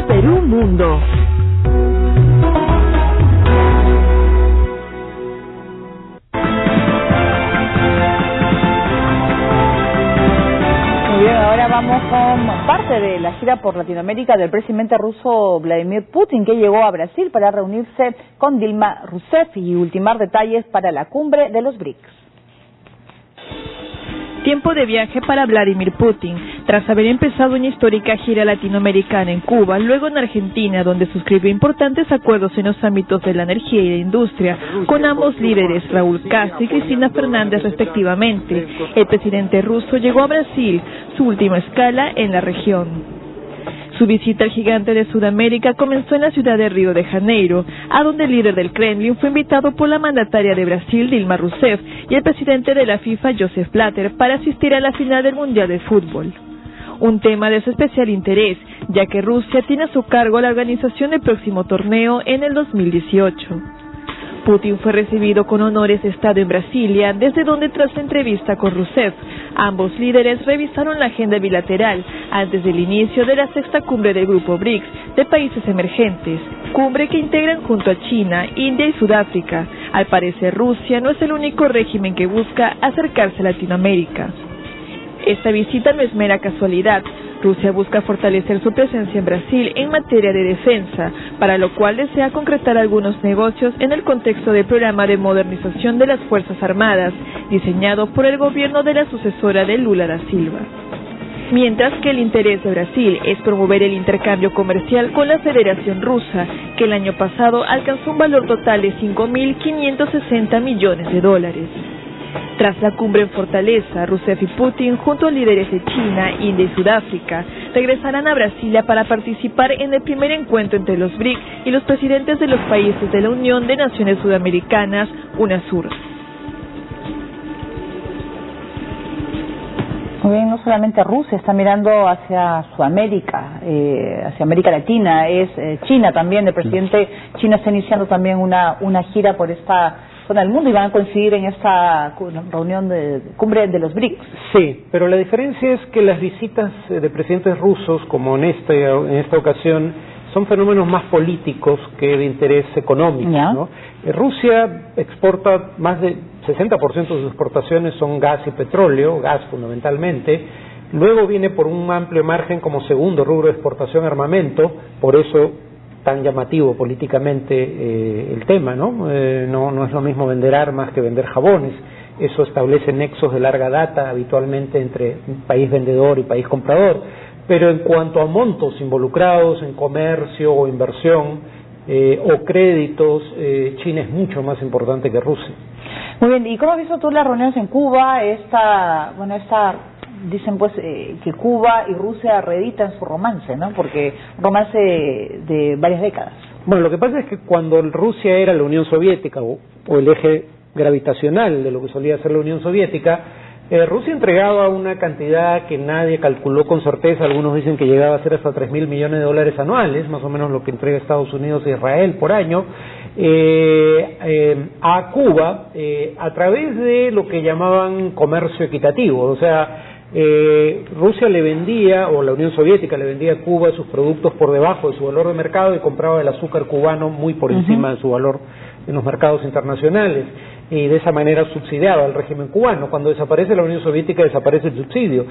Perú Mundo. Muy bien, ahora vamos con parte de la gira por Latinoamérica del presidente ruso Vladimir Putin, que llegó a Brasil para reunirse con Dilma Rousseff y ultimar detalles para la cumbre de los BRICS. Tiempo de viaje para Vladimir Putin, tras haber empezado una histórica gira latinoamericana en Cuba, luego en Argentina, donde suscribió importantes acuerdos en los ámbitos de la energía y la industria, con ambos líderes, Raúl Castro y Cristina Fernández respectivamente. El presidente ruso llegó a Brasil, su última escala en la región. Su visita al gigante de Sudamérica comenzó en la ciudad de Río de Janeiro, a donde el líder del Kremlin fue invitado por la mandataria de Brasil, Dilma Rousseff, y el presidente de la FIFA, Joseph Blatter, para asistir a la final del Mundial de Fútbol. Un tema de su especial interés, ya que Rusia tiene a su cargo la organización del próximo torneo en el 2018. Putin fue recibido con honores de Estado en Brasilia, desde donde tras la entrevista con Rousseff, ambos líderes revisaron la agenda bilateral antes del inicio de la sexta cumbre del Grupo BRICS de países emergentes, cumbre que integran junto a China, India y Sudáfrica. Al parecer, Rusia no es el único régimen que busca acercarse a Latinoamérica. Esta visita no es mera casualidad. Rusia busca fortalecer su presencia en Brasil en materia de defensa, para lo cual desea concretar algunos negocios en el contexto del programa de modernización de las Fuerzas Armadas, diseñado por el gobierno de la sucesora de Lula da Silva. Mientras que el interés de Brasil es promover el intercambio comercial con la Federación Rusa, que el año pasado alcanzó un valor total de $5.560 millones. Tras la cumbre en Fortaleza, Rousseff y Putin, junto a líderes de China, India y Sudáfrica, regresarán a Brasilia para participar en el primer encuentro entre los BRICS y los presidentes de los países de la Unión de Naciones Sudamericanas, UNASUR. Muy bien, no solamente Rusia está mirando hacia Sudamérica, hacia América Latina, es China también. El presidente chino está iniciando también una gira por esta zona del mundo y van a coincidir en esta reunión de cumbre de los BRICS. Sí, pero la diferencia es que las visitas de presidentes rusos, como en esta ocasión, son fenómenos más políticos que de interés económico, ¿no? Rusia exporta más de 60% de sus exportaciones son gas y petróleo, gas fundamentalmente. Luego viene por un amplio margen como segundo rubro de exportación armamento, por eso tan llamativo políticamente el tema, ¿no? No es lo mismo vender armas que vender jabones. Eso establece nexos de larga data habitualmente entre país vendedor y país comprador. Pero en cuanto a montos involucrados en comercio o inversión o créditos, China es mucho más importante que Rusia. Muy bien, ¿y cómo has visto tú las reuniones en Cuba? Dicen pues que Cuba y Rusia reeditan su romance, ¿no? Porque un romance de varias décadas. Bueno, lo que pasa es que cuando Rusia era la Unión Soviética o el eje gravitacional de lo que solía ser la Unión Soviética, Rusia entregaba una cantidad que nadie calculó con certeza. Algunos dicen que llegaba a ser hasta $3.000 millones anuales, más o menos lo que entrega Estados Unidos e Israel por año, a Cuba a través de lo que llamaban comercio equitativo. O sea, Rusia le vendía, o la Unión Soviética le vendía a Cuba sus productos por debajo de su valor de mercado y compraba el azúcar cubano muy por encima de su valor en los mercados internacionales, y de esa manera subsidiaba al régimen cubano. Cuando desaparece la Unión Soviética, desaparece el subsidio.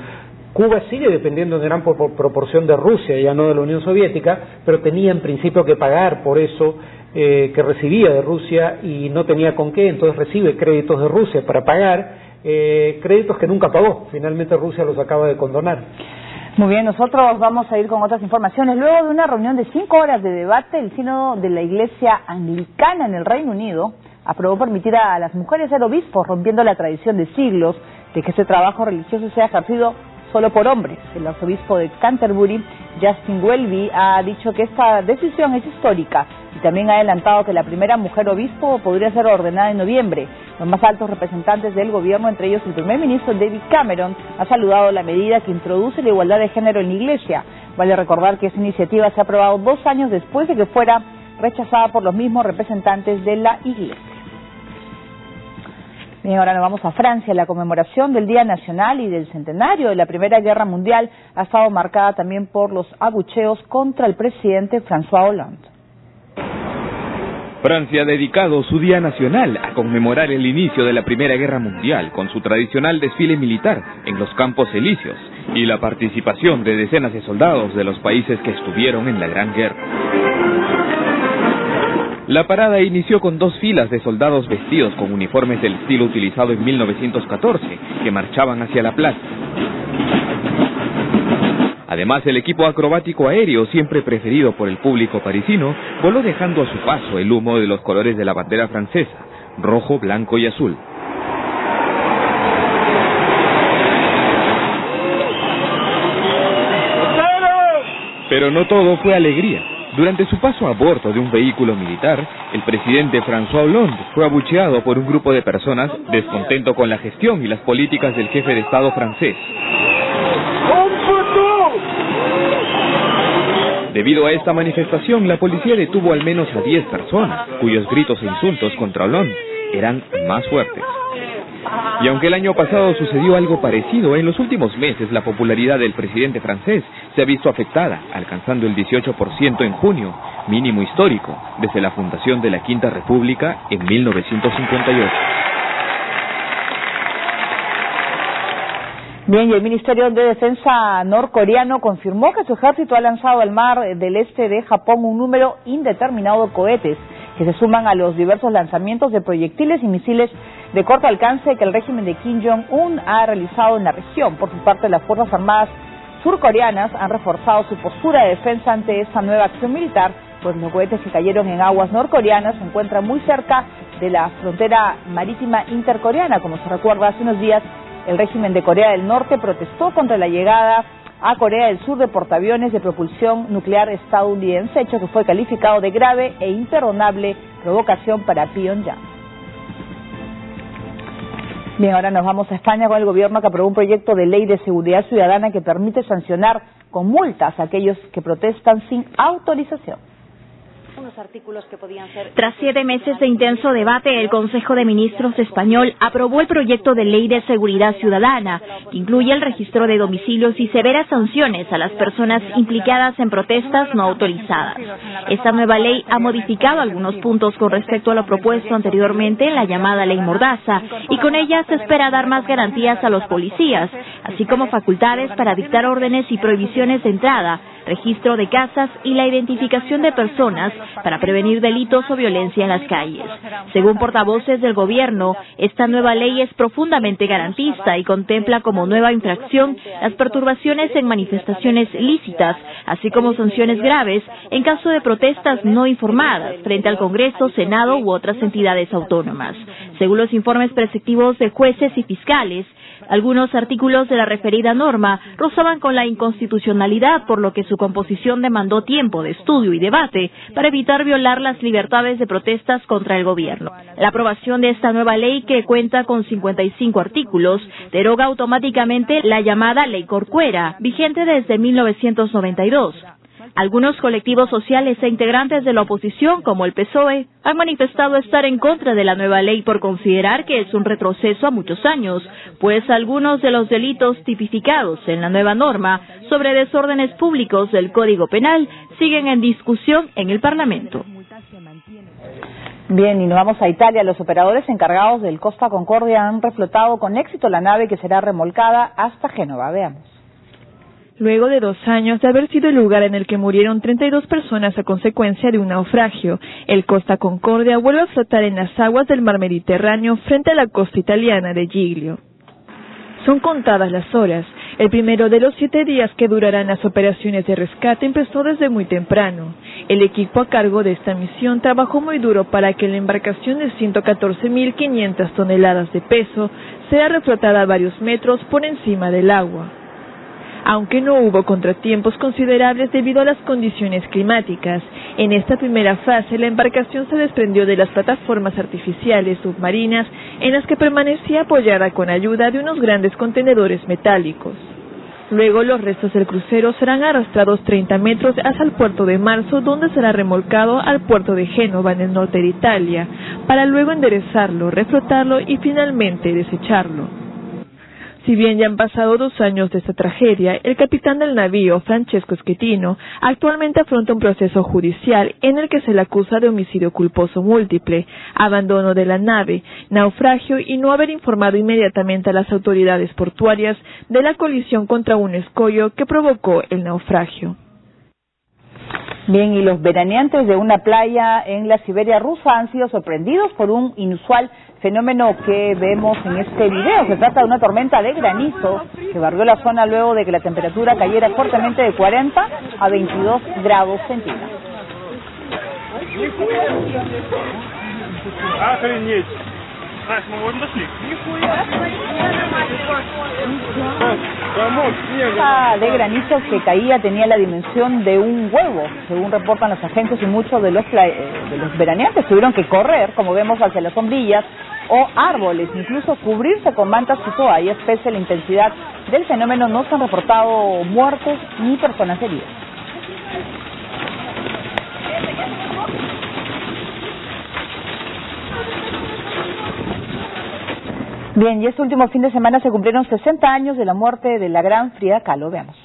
Cuba sigue dependiendo en gran proporción de Rusia, ya no de la Unión Soviética, pero tenía en principio que pagar por eso que recibía de Rusia y no tenía con qué, entonces recibe créditos de Rusia para pagar, créditos que nunca pagó. Finalmente Rusia los acaba de condonar. Muy bien, nosotros vamos a ir con otras informaciones. Luego de una reunión de 5 horas de debate, el sínodo de la Iglesia Anglicana en el Reino Unido aprobó permitir a las mujeres ser obispos, rompiendo la tradición de siglos de que ese trabajo religioso sea ejercido solo por hombres. El arzobispo de Canterbury, Justin Welby, ha dicho que esta decisión es histórica y también ha adelantado que la primera mujer obispo podría ser ordenada en noviembre. Los más altos representantes del gobierno, entre ellos el primer ministro David Cameron, ha saludado la medida que introduce la igualdad de género en la Iglesia. Vale recordar que esa iniciativa se ha aprobado 2 años después de que fuera rechazada por los mismos representantes de la Iglesia. Bien, ahora nos vamos a Francia. La conmemoración del Día Nacional y del centenario de la Primera Guerra Mundial ha estado marcada también por los abucheos contra el presidente François Hollande. Francia ha dedicado su Día Nacional a conmemorar el inicio de la Primera Guerra Mundial con su tradicional desfile militar en los Campos Elíseos y la participación de decenas de soldados de los países que estuvieron en la Gran Guerra. La parada inició con 2 filas de soldados vestidos con uniformes del estilo utilizado en 1914, que marchaban hacia la plaza. Además, el equipo acrobático aéreo, siempre preferido por el público parisino, voló dejando a su paso el humo de los colores de la bandera francesa, rojo, blanco y azul. Pero no todo fue alegría. Durante su paso a bordo de un vehículo militar, el presidente François Hollande fue abucheado por un grupo de personas descontento con la gestión y las políticas del jefe de Estado francés. Debido a esta manifestación, la policía detuvo al menos a 10 personas, cuyos gritos e insultos contra Hollande eran más fuertes. Y aunque el año pasado sucedió algo parecido, en los últimos meses la popularidad del presidente francés se ha visto afectada, alcanzando el 18% en junio, mínimo histórico, desde la fundación de la Quinta República en 1958. Bien, y el Ministerio de Defensa norcoreano confirmó que su ejército ha lanzado al mar del este de Japón un número indeterminado de cohetes, que se suman a los diversos lanzamientos de proyectiles y misiles de corto alcance que el régimen de Kim Jong-un ha realizado en la región. Por su parte, las Fuerzas Armadas surcoreanas han reforzado su postura de defensa ante esta nueva acción militar, pues los cohetes que cayeron en aguas norcoreanas se encuentran muy cerca de la frontera marítima intercoreana. Como se recuerda, hace unos días el régimen de Corea del Norte protestó contra la llegada a Corea del Sur de portaaviones de propulsión nuclear estadounidense, hecho que fue calificado de grave e imperdonable provocación para Pyongyang. Bien, ahora nos vamos a España con el gobierno que aprobó un proyecto de ley de seguridad ciudadana que permite sancionar con multas a aquellos que protestan sin autorización. Tras 7 meses de intenso debate, el Consejo de Ministros español aprobó el proyecto de ley de seguridad ciudadana, que incluye el registro de domicilios y severas sanciones a las personas implicadas en protestas no autorizadas. Esta nueva ley ha modificado algunos puntos con respecto a lo propuesto anteriormente en la llamada Ley Mordaza, y con ella se espera dar más garantías a los policías, así como facultades para dictar órdenes y prohibiciones de entrada, registro de casas y la identificación de personas para prevenir delitos o violencia en las calles. Según portavoces del gobierno, esta nueva ley es profundamente garantista y contempla como nueva infracción las perturbaciones en manifestaciones lícitas, así como sanciones graves en caso de protestas no informadas frente al Congreso, Senado u otras entidades autónomas. Según los informes preceptivos de jueces y fiscales, algunos artículos de la referida norma rozaban con la inconstitucionalidad, por lo que su composición demandó tiempo de estudio y debate para evitar violar las libertades de protestas contra el gobierno. La aprobación de esta nueva ley, que cuenta con 55 artículos, deroga automáticamente la llamada Ley Corcuera, vigente desde 1992. Algunos colectivos sociales e integrantes de la oposición, como el PSOE, han manifestado estar en contra de la nueva ley por considerar que es un retroceso a muchos años, pues algunos de los delitos tipificados en la nueva norma sobre desórdenes públicos del Código Penal siguen en discusión en el Parlamento. Bien, y nos vamos a Italia. Los operadores encargados del Costa Concordia han reflotado con éxito la nave que será remolcada hasta Génova. Veamos. Luego de 2 años de haber sido el lugar en el que murieron 32 personas a consecuencia de un naufragio, el Costa Concordia vuelve a flotar en las aguas del mar Mediterráneo frente a la costa italiana de Giglio. Son contadas las horas. El primero de los 7 días que durarán las operaciones de rescate empezó desde muy temprano. El equipo a cargo de esta misión trabajó muy duro para que la embarcación de 114.500 toneladas de peso sea reflotada a varios metros por encima del agua. Aunque no hubo contratiempos considerables debido a las condiciones climáticas, en esta primera fase la embarcación se desprendió de las plataformas artificiales submarinas en las que permanecía apoyada con ayuda de unos grandes contenedores metálicos. Luego los restos del crucero serán arrastrados 30 metros hasta el puerto de Marzo, donde será remolcado al puerto de Génova en el norte de Italia, para luego enderezarlo, reflotarlo y finalmente desecharlo. Si bien ya han pasado 2 años de esta tragedia, el capitán del navío, Francesco Schettino, actualmente afronta un proceso judicial en el que se le acusa de homicidio culposo múltiple, abandono de la nave, naufragio y no haber informado inmediatamente a las autoridades portuarias de la colisión contra un escollo que provocó el naufragio. Bien, y los veraneantes de una playa en la Siberia rusa han sido sorprendidos por un inusual fenómeno que vemos en este video. Se trata de una tormenta de granizo que barrió la zona luego de que la temperatura cayera fuertemente de 40 a 22 grados centígrados. La de granizo que caía tenía la dimensión de un huevo, según reportan los agentes, y muchos de los veraneantes tuvieron que correr, como vemos, hacia las sombrillas o árboles, incluso cubrirse con mantas y toallas. Pese a la intensidad del fenómeno, no se han reportado muertos ni personas heridas. Bien, y este último fin de semana se cumplieron 60 años de la muerte de la gran Frida Kahlo. Veamos.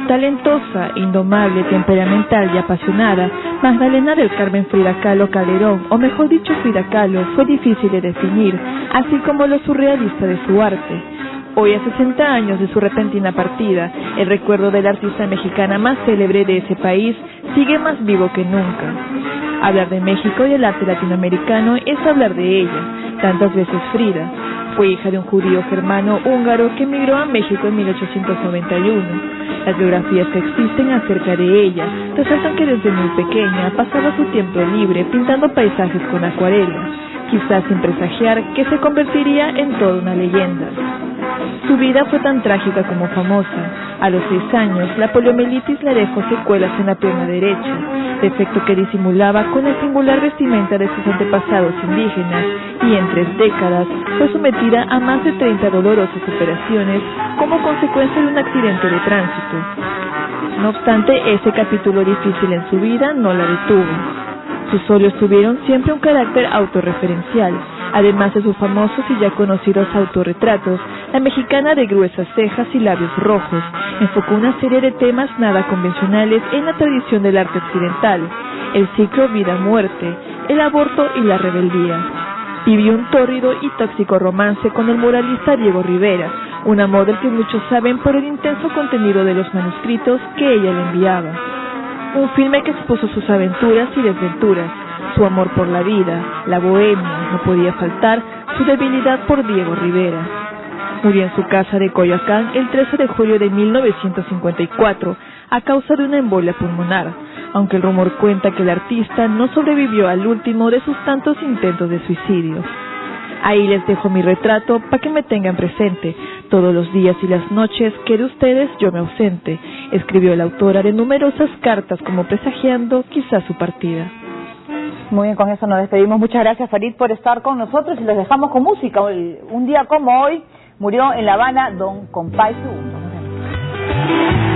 Talentosa, indomable, temperamental y apasionada, Magdalena del Carmen Frida Kahlo Calderón, o mejor dicho Frida Kahlo, fue difícil de definir, así como lo surrealista de su arte. Hoy, a 60 años de su repentina partida, el recuerdo de la artista mexicana más célebre de ese país sigue más vivo que nunca. Hablar de México y el arte latinoamericano es hablar de ella, tantas veces Frida. Fue hija de un judío germano húngaro que emigró a México en 1891. Las biografías que existen acerca de ella resaltan que desde muy pequeña pasaba su tiempo libre pintando paisajes con acuarela, quizás sin presagiar que se convertiría en toda una leyenda. Su vida fue tan trágica como famosa. A los 6 años, la poliomielitis le dejó secuelas en la pierna derecha, defecto que disimulaba con la singular vestimenta de sus antepasados indígenas, y en 3 décadas fue sometida a más de 30 dolorosas operaciones como consecuencia de un accidente de tránsito. No obstante, ese capítulo difícil en su vida no la detuvo. Sus óleos tuvieron siempre un carácter autorreferencial. Además de sus famosos y ya conocidos autorretratos, la mexicana de gruesas cejas y labios rojos enfocó una serie de temas nada convencionales en la tradición del arte occidental: el ciclo vida-muerte, el aborto y la rebeldía. Vivió un tórrido y tóxico romance con el muralista Diego Rivera, un amor del que muchos saben por el intenso contenido de los manuscritos que ella le enviaba. Un filme que expuso sus aventuras y desventuras, su amor por la vida, la bohemia, no podía faltar su debilidad por Diego Rivera. Murió en su casa de Coyoacán el 13 de julio de 1954 a causa de una embolia pulmonar, aunque el rumor cuenta que el artista no sobrevivió al último de sus tantos intentos de suicidio. Ahí les dejo mi retrato para que me tengan presente. Todos los días y las noches que de ustedes yo me ausente, escribió la autora de numerosas cartas como presagiando quizás su partida. Muy bien, con eso nos despedimos. Muchas gracias, Farid, por estar con nosotros, y los dejamos con música. Un día como hoy murió en La Habana Don Compay II.